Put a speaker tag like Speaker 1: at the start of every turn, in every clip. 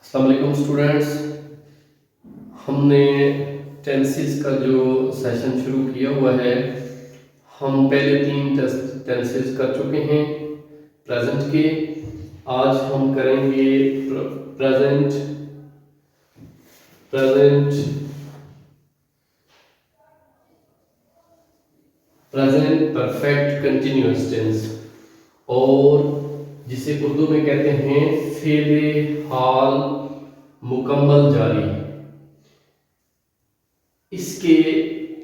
Speaker 1: अस्सलाम वालेकुम स्टूडेंट्स। हमने टेंसेस का जो सेशन शुरू किया हुआ है, हम पहले 3 टेंसेस कर चुके हैं प्रेजेंट के। आज हम करेंगे present present present perfect continuous tense, और जिसे उर्दू में कहते हैं फेले हाल मुकम्मल जारी। इसके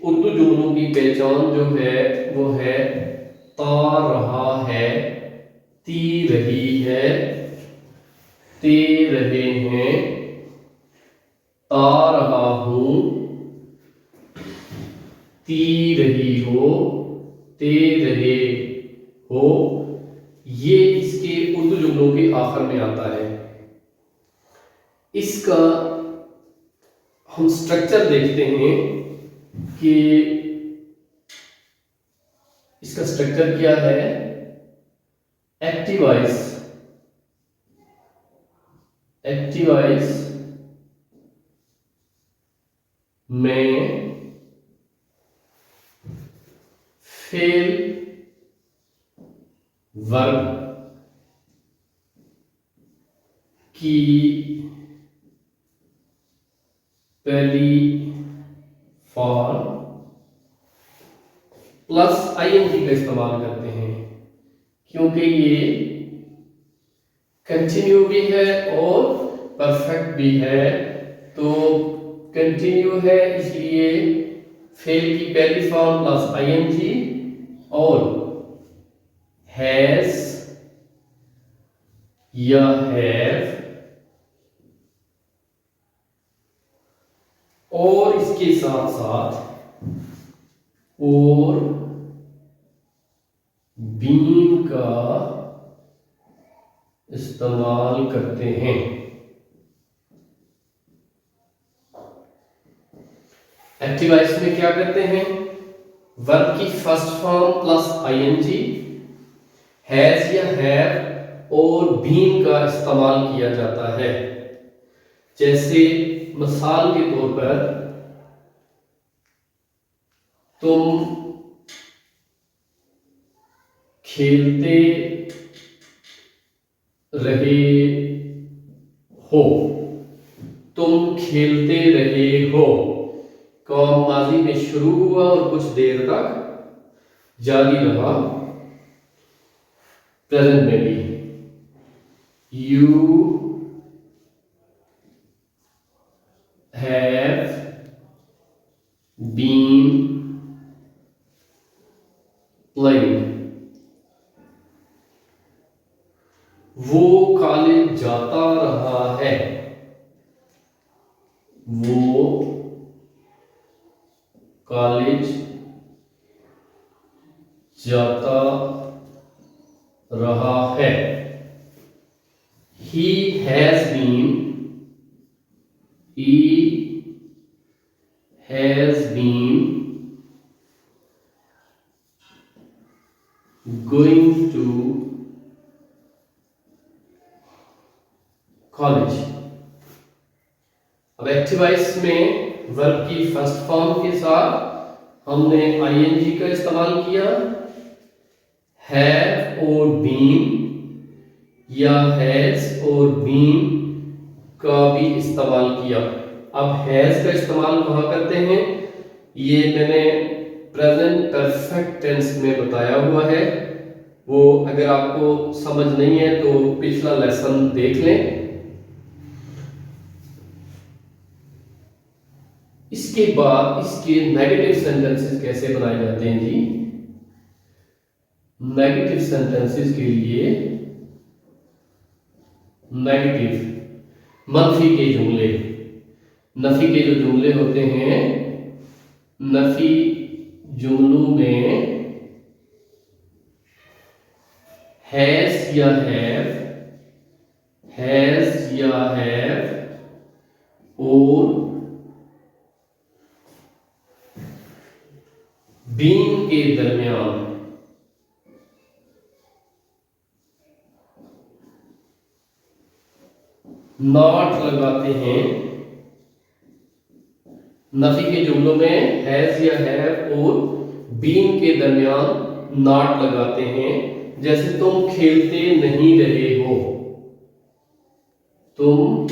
Speaker 1: उर्दू जुमलों की पहचान जो है वो है ता रहा है, ती रही है, ते रहे हैं, ता रहा हूं, ती रही हो, ते रहे हो। ये इसके उर्दू जुमलों के आखिर में आता है। इसका हम स्ट्रक्चर देखते हैं कि इसका स्ट्रक्चर क्या है। एक्टिव वॉइस में फेल वर्ब की पहली फॉर्म प्लस आईएनजी का इस्तेमाल करते हैं, क्योंकि ये कंटिन्यू भी है और परफेक्ट भी है। तो कंटिन्यू है इसलिए फेल की पहली फॉर्म प्लस आईएनजी, और हैज या हैव, और इसके साथ साथ और बीन का इस्तेमाल करते हैं। एक्टिव वॉइस में क्या करते हैं, वर्ब की first form plus ING, has या हैव और बीन का इस्तेमाल किया जाता है। जैसे मिसाल के तौर पर, तुम खेलते रहे हो, तुम खेलते रहे हो। काम माजी में शुरू हुआ और कुछ देर तक जारी रहा। प्रेजेंट में भी यू हैव बीन प्लेइंग। वो कॉलेज जाता रहा है, वो कॉलेज जाता रहा है। He has been, he has been going to college। अब एक्टिव वॉइस में वर्ब की फर्स्ट फॉर्म के साथ हमने आईएनजी का इस्तेमाल किया, हैव और बीन या हैज और बीन का भी इस्तेमाल किया। अब हैज का इस्तेमाल कहाँ करते हैं, ये मैंने प्रेजेंट परफेक्ट टेंस में बताया हुआ है। वो अगर आपको समझ नहीं है तो पिछला लेसन देख लें। इसके बाद इसके नेगेटिव सेंटेंसेस कैसे बनाए जाते हैं जी। नेगेटिव सेंटेंसेस के लिए नेगेटिव मनफी के जुमले, नफी के जो जुमले होते हैं, नफी जुमलों में हैज या हैव, हैज या हैव और बीन के दरमियान नॉट लगाते हैं, नफी के जुमलों में हैज या हैव और बीन के दरमियान नॉट लगाते हैं। जैसे तुम खेलते नहीं रहे हो, तुम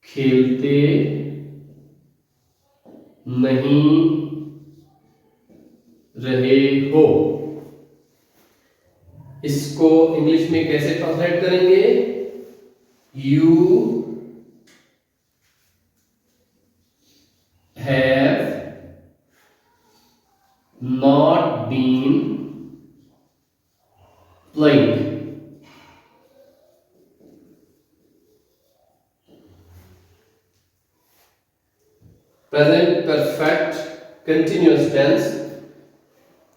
Speaker 1: खेलते नहीं रहे हो। इसको इंग्लिश में कैसे ट्रांसलेट करेंगे? You have not been playing. Present perfect continuous tense,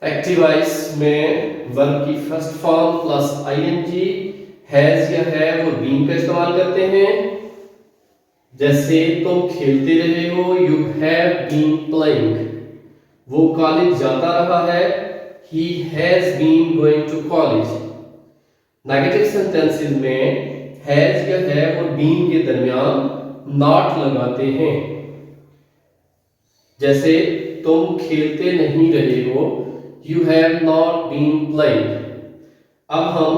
Speaker 1: active voice में वर्ब की first form plus ING, has या हैव और बीन का इस्तेमाल करते हैं। जैसे तुम खेलते रहे हो, यू हैव बीन प्लेइंग। वो कॉलेज जाता रहा है, he has been going to college. Negative sentences में हैज या हैव और बीन के दरमियान नॉट लगाते हैं। जैसे तुम खेलते नहीं रहे हो, you have not been playing. अब हम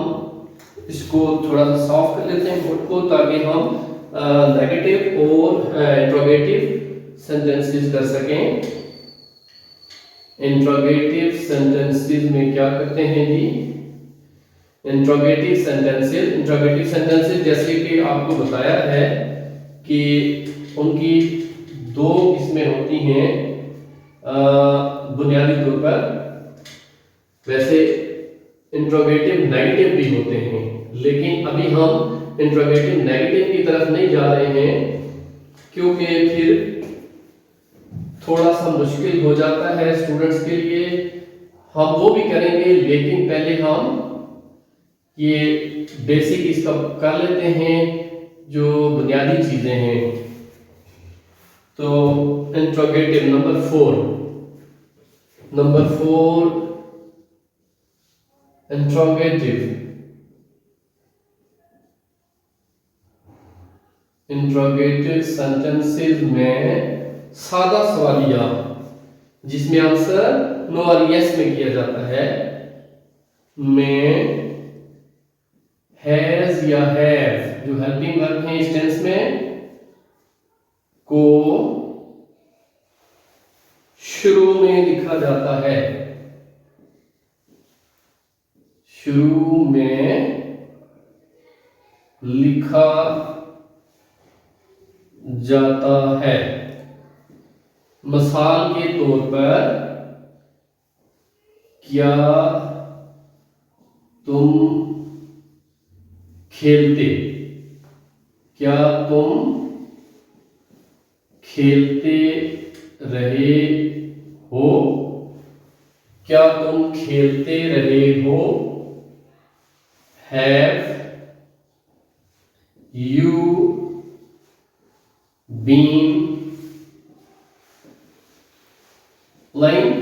Speaker 1: इसको थोड़ा सा सॉफ्ट कर लेते हैं बोर्ड को, ताकि हम नेगेटिव और इंट्रोगेटिव सेंटेंसेस कर सकें। इंट्रोगेटिव सेंटेंसेस में क्या करते हैं जी? इंट्रोगेटिव सेंटेंसेस जैसे कि आपको बताया है कि उनकी दो किस्में होती हैं बुनियादी तौर पर। वैसे इंट्रोगेटिव नेगेटिव भी होते हैं, लेकिन अभी हम इंट्रोगेटिव नेगेटिव की तरफ नहीं जा रहे हैं, क्योंकि फिर थोड़ा सा मुश्किल हो जाता है स्टूडेंट्स के लिए। हम वो भी करेंगे, लेकिन पहले हम ये बेसिक इसका कर लेते हैं, जो बुनियादी चीजें हैं। तो इंट्रोगेटिव नंबर 4 इंट्रोगेटिव सेंटेंसेस में सादा सवालिया, जिसमें आंसर नो और यस में किया जाता है, में हैज या हैव जो हेल्पिंग वर्ब है इस टेंस में को शुरू में लिखा जाता है। शुरू में लिखा जाता है। मिसाल के तौर पर, क्या तुम खेलते, क्या तुम खेलते रहे हो, क्या तुम खेलते रहे हो। Have you been playing,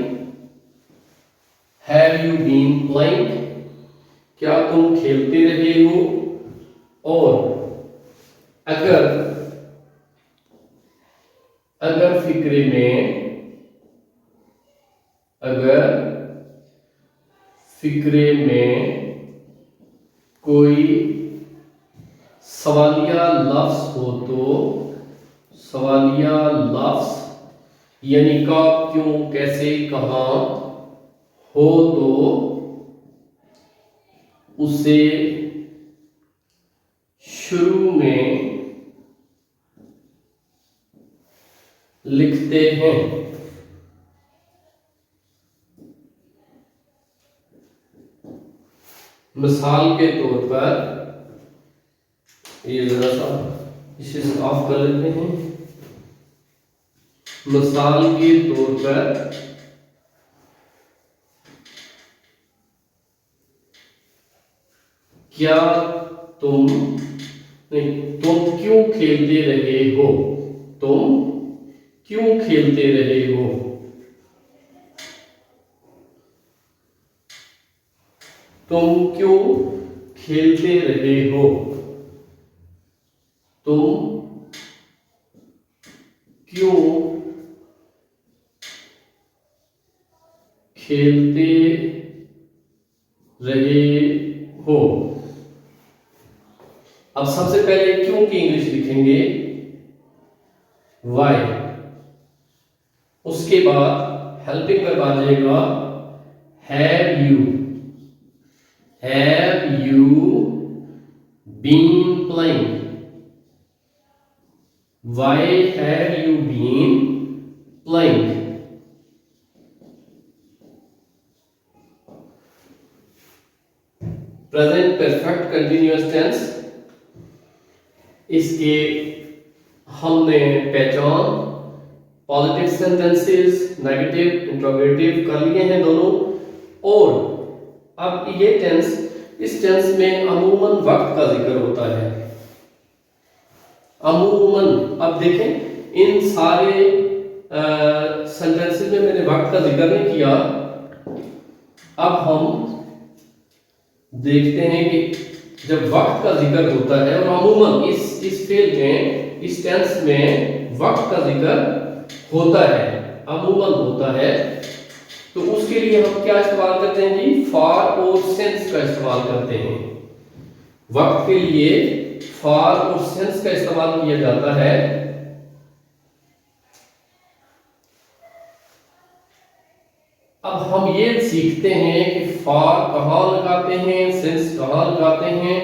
Speaker 1: have you been playing, क्या तुम खेलते रहे हो। और अगर फिक्रे में कोई सवालिया लफ्ज हो, तो सवालिया लफ्ज यानी कब, क्यों, कैसे, कहां हो, तो उसे शुरू में लिखते हैं। मिसाल के तौर पर, ये जरा सा इसे साफ कर लेते हैं। मिसाल के तौर पर, क्या तुम क्यों खेलते रहे हो, तुम क्यों खेलते रहे हो। तुम क्यों खेलते रहे हो। तुम क्यों खेलते रहे हो। अब सबसे पहले क्यों की इंग्लिश लिखेंगे वाई, उसके बाद हेल्पिंग वर्ब आ जाएगा have you been playing, why have you been playing. Present perfect continuous tense, इसके हमने पहचान पॉजिटिव सेंटेंसेस, नेगेटिव, इंट्रोगेटिव कर लिए हैं दोनों। और अब ये टेंस, इस टेंस में अमूमन वक्त का जिक्र होता है, अमूमन। अब देखें इन सारे सेंटेंसेस में मैंने वक्त का जिक्र नहीं किया। अब हम देखते हैं कि जब वक्त का जिक्र होता है और अमूमन इस फेल में, इस टेंस में वक्त का जिक्र होता है, अमूमन होता है, तो उसके लिए हम क्या इस्तेमाल करते हैं जी, फॉर और सिंस का इस्तेमाल करते हैं। वक्त के लिए फॉर और सिंस का इस्तेमाल किया जाता है। अब हम ये सीखते हैं कि फॉर कहां लगाते हैं, सिंस कहां लगाते हैं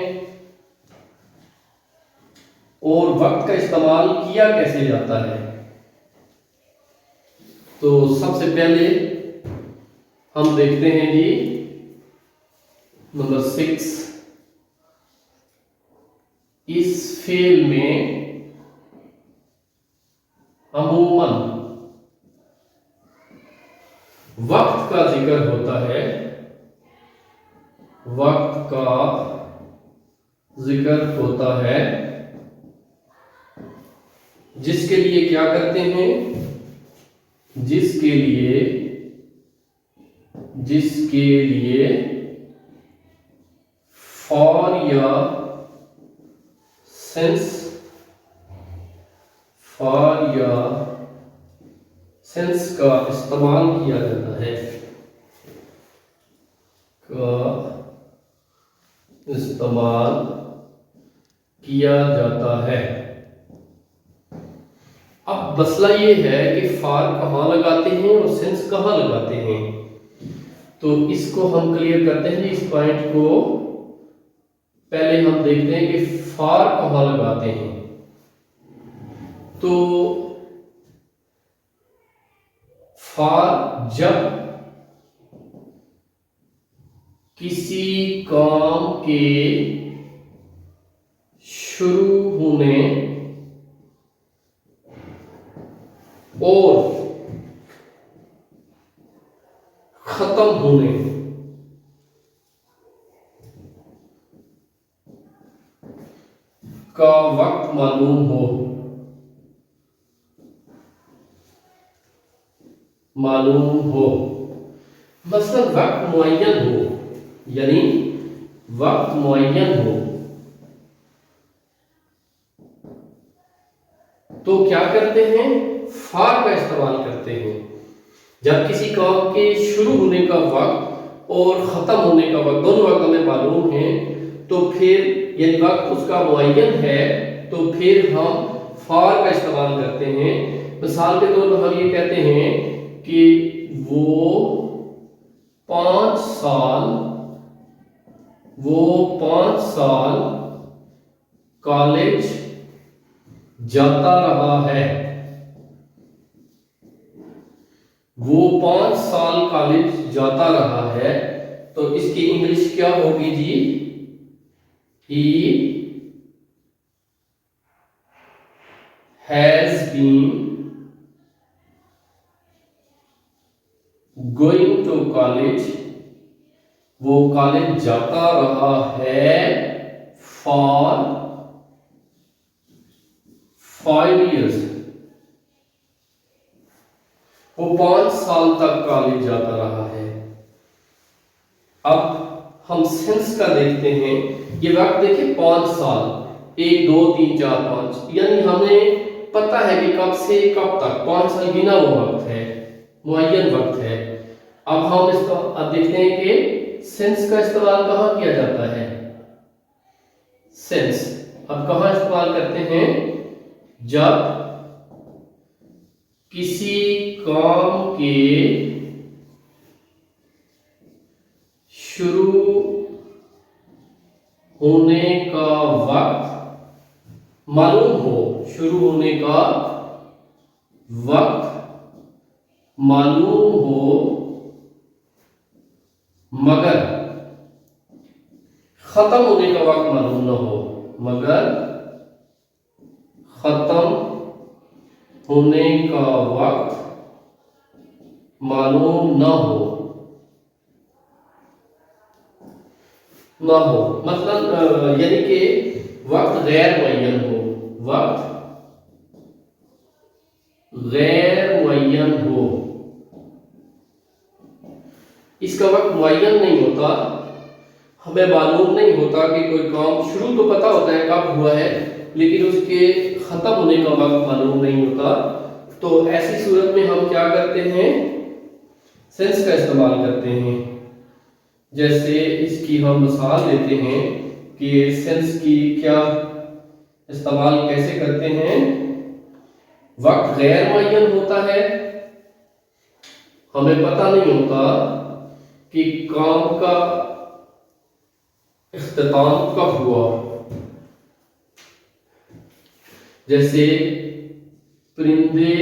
Speaker 1: और वक्त का इस्तेमाल किया कैसे जाता है। तो सबसे पहले हम देखते हैं जी नंबर 6, इस फेल में अमूमन वक्त का जिक्र होता है, वक्त का जिक्र होता है, जिसके लिए क्या करते हैं, जिसके लिए फॉर या सिंस का इस्तेमाल किया जाता है, अब मसला ये है कि फॉर कहाँ लगाते हैं और सिंस कहाँ लगाते हैं। तो इसको हम क्लियर करते हैं, इस पॉइंट को पहले हम देखते हैं कि फॉर कहाँ लगाते हैं। तो फॉर जब किसी काम के शुरू होने और खत्म होने का वक्त मालूम हो, मसलन वक्त मुअय्यन हो, यानी वक्त मुअय्यन हो, तो क्या करते हैं, फॉर का इस्तेमाल करते हैं। जब किसी काम के शुरू होने का वक्त और खत्म होने का वक्त, दोनों वक्त हमें मालूम है, तो फिर यदि वक्त उसका मुअय्यन है तो फिर हम फॉर का इस्तेमाल करते हैं। मिसाल के तौर पर हम ये कहते हैं कि वो 5 साल कॉलेज जाता रहा है, वो 5 साल कॉलेज जाता रहा है, तो इसकी इंग्लिश क्या होगी जी, he has been going to college, वो कॉलेज जाता रहा है for 5 years, वो 5 साल तक कॉलेज जाता रहा है। अब हम सिंस का देखते हैं, ये वक्त देखिए 5 साल, 1 2 3 4 5, यानी हमें पता है कि कब से कब तक 5 साल गिना हुआ वक्त है, मुअय्यन वक्त है। अब हम इसका अब देखते हैं कि सिंस का इस्तेमाल कहाँ किया जाता है। सिंस अब कहाँ इस्तेमाल करते हैं, जब किसी काम के शुरू होने का वक्त मालूम हो, शुरू होने का वक्त मालूम हो मगर खत्म होने का वक्त मालूम न हो, मगर खत्म होने का वक्त मालूम न हो, मतलब यानी कि वक्त गैर मुअय्यन हो, वक्त गैर मुअय्यन हो, इसका वक्त मुअय्यन नहीं होता, हमें मालूम नहीं होता कि कोई काम शुरू तो पता होता है कब हुआ है, लेकिन उसके खत्म होने का वक्त मालूम नहीं होता। तो ऐसी सूरत में हम क्या करते हैं, सेंस का इस्तेमाल करते हैं। जैसे इसकी हम मिसाल देते हैं कि सेंस की क्या इस्तेमाल कैसे करते हैं। वक्त गैर मुअय्यन होता है, हमें पता नहीं होता कि काम का इख्तिताम कब हुआ। जैसे परिंदे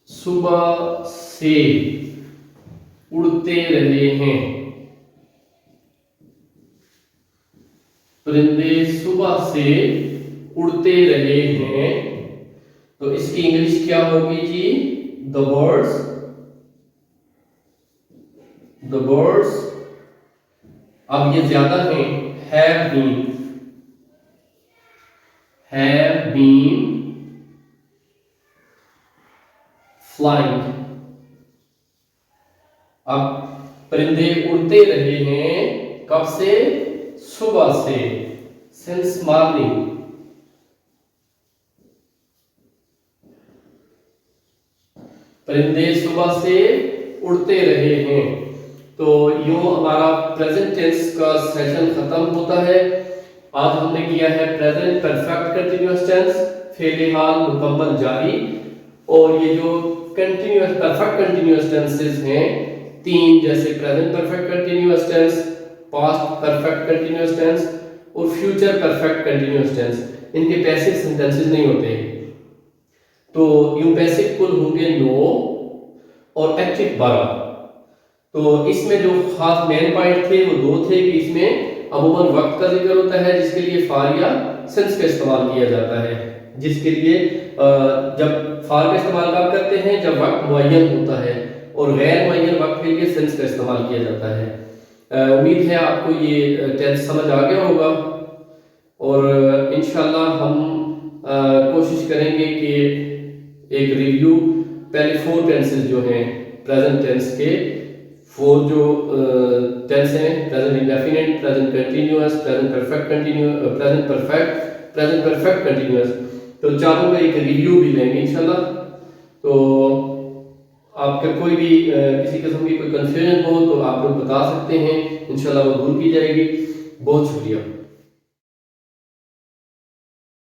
Speaker 1: सुबह से उड़ते रहे हैं, परिंदे सुबह से उड़ते रहे हैं, तो इसकी इंग्लिश क्या होगी जी, द बर्ड्स अब ये ज्यादा है, हैव बीन फ्लाइंग। अब परिंदे उड़ते रहे हैं कब से, सुबह से, सिंस मॉर्निंग। परिंदे सुबह से उड़ते रहे हैं। तो यूं हमारा प्रेजेंट टेंस का सेशन खत्म होता है। आज हमने किया है प्रेजेंट परफेक्ट कंटीन्यूअस टेंस, फेले हाल मुकम्मल जारी, और ये जो कंटीन्यूअस परफेक्ट कंटीन्यूअस टेंसेस हैं तीन, जैसे present perfect continuous tense, past perfect continuous tense और फ्यूचर परफेक्ट कंटीन्यूअस टेंस, इनके पैसिव सेंटेंसेस नहीं होते। तो यूं पैसिव कुल होंगे 9 और एक्टिव 12। तो इसमें जो खास मेन पॉइंट थे वो 2 थे कि इसमें अमूमन वक्त का जिक्र होता है जिसके लिए फार या सिंस का इस्तेमाल किया जाता है, जिसके लिए जब फार का इस्तेमाल कब करते हैं, जब वक्त मुअय्यन होता है, और गैर मुअय्यन वक्त के लिए सिंस का इस्तेमाल किया जाता है। उम्मीद है आपको ये टेंस समझ आ गया होगा, और इंशाल्लाह हम कोशिश करेंगे कि एक रिव्यू पहले 4 टेंसेस जो हैं प्रेजेंट टेंस के, 4 जो टेंस हैं, present indefinite, present continuous, present perfect continuous, present perfect continuous, तो चारों का एक रिव्यू भी लेंगे इंशाल्लाह। तो आपका कोई भी किसी किस्म की कोई कंफ्यूजन हो तो आप लोग बता सकते हैं, इंशाल्लाह वो दूर की जाएगी। बहुत शुक्रिया।